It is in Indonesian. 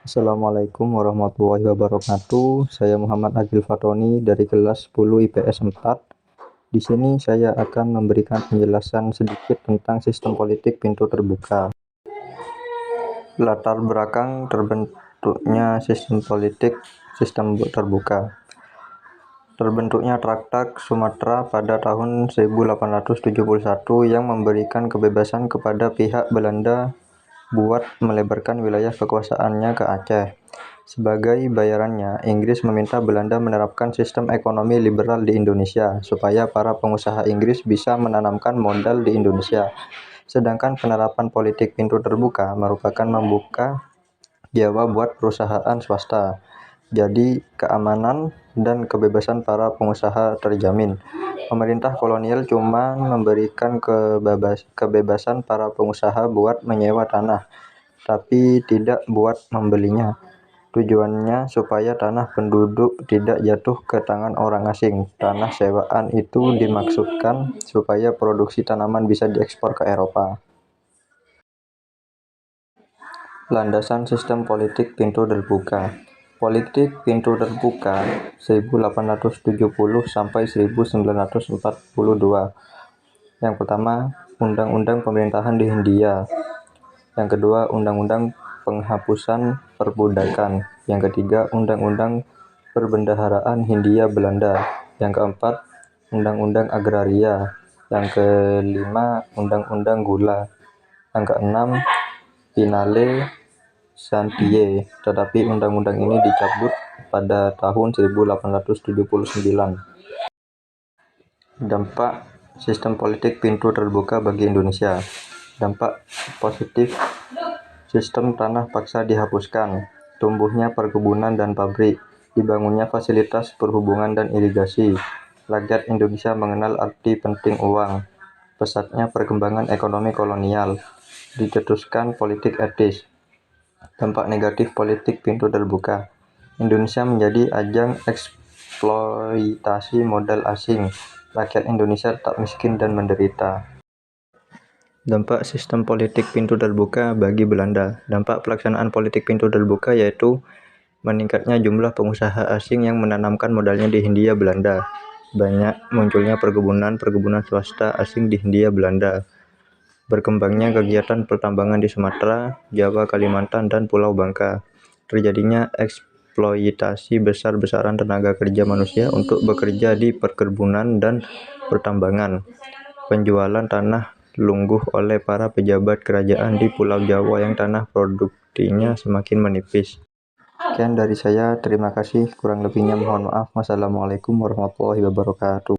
Assalamualaikum warahmatullahi wabarakatuh. Saya Muhammad Agil Fatoni dari kelas 10 IPS 4. Di sini saya akan memberikan penjelasan sedikit tentang sistem politik pintu terbuka. Latar belakang terbentuknya sistem politik sistem terbuka. Terbentuknya Traktat Sumatera pada tahun 1871 yang memberikan kebebasan kepada pihak Belanda buat melebarkan wilayah kekuasaannya ke Aceh. Sebagai bayarannya, Inggris meminta Belanda menerapkan sistem ekonomi liberal di Indonesia, supaya para pengusaha Inggris bisa menanamkan modal di Indonesia. Sedangkan penerapan politik pintu terbuka merupakan membuka Jawa buat perusahaan swasta. Jadi, keamanan dan kebebasan para pengusaha terjamin. Pemerintah kolonial cuma memberikan kebebasan para pengusaha buat menyewa tanah, tapi tidak buat membelinya. Tujuannya supaya tanah penduduk tidak jatuh ke tangan orang asing. Tanah sewaan itu dimaksudkan supaya produksi tanaman bisa diekspor ke Eropa. Landasan sistem politik pintu terbuka. Politik pintu terbuka 1870 sampai 1942. Yang pertama, Undang-Undang Pemerintahan di Hindia. Yang kedua, Undang-Undang Penghapusan Perbudakan. Yang ketiga, Undang-Undang Perbendaharaan Hindia Belanda. Yang keempat, Undang-Undang Agraria. Yang kelima, Undang-Undang Gula. Yang keenam, Pinale Santie, tetapi undang-undang ini dicabut pada tahun 1879. Dampak sistem politik pintu terbuka bagi Indonesia. Dampak positif, sistem tanah paksa dihapuskan, tumbuhnya perkebunan dan pabrik, dibangunnya fasilitas perhubungan dan irigasi, rakyat Indonesia mengenal arti penting uang, pesatnya perkembangan ekonomi kolonial, dicetuskan politik etis. Dampak negatif politik pintu terbuka. Indonesia menjadi ajang eksploitasi modal asing. Rakyat Indonesia tetap miskin dan menderita. Dampak sistem politik pintu terbuka bagi Belanda. Dampak pelaksanaan politik pintu terbuka yaitu meningkatnya jumlah pengusaha asing yang menanamkan modalnya di Hindia Belanda. Banyak munculnya perkebunan swasta asing di Hindia Belanda. Berkembangnya kegiatan pertambangan di Sumatera, Jawa, Kalimantan, dan Pulau Bangka. Terjadinya eksploitasi besar-besaran tenaga kerja manusia untuk bekerja di perkebunan dan pertambangan. Penjualan tanah lungguh oleh para pejabat kerajaan di Pulau Jawa yang tanah produktinya semakin menipis. Sekian dari saya, terima kasih. Kurang lebihnya mohon maaf. Wassalamualaikum warahmatullahi wabarakatuh.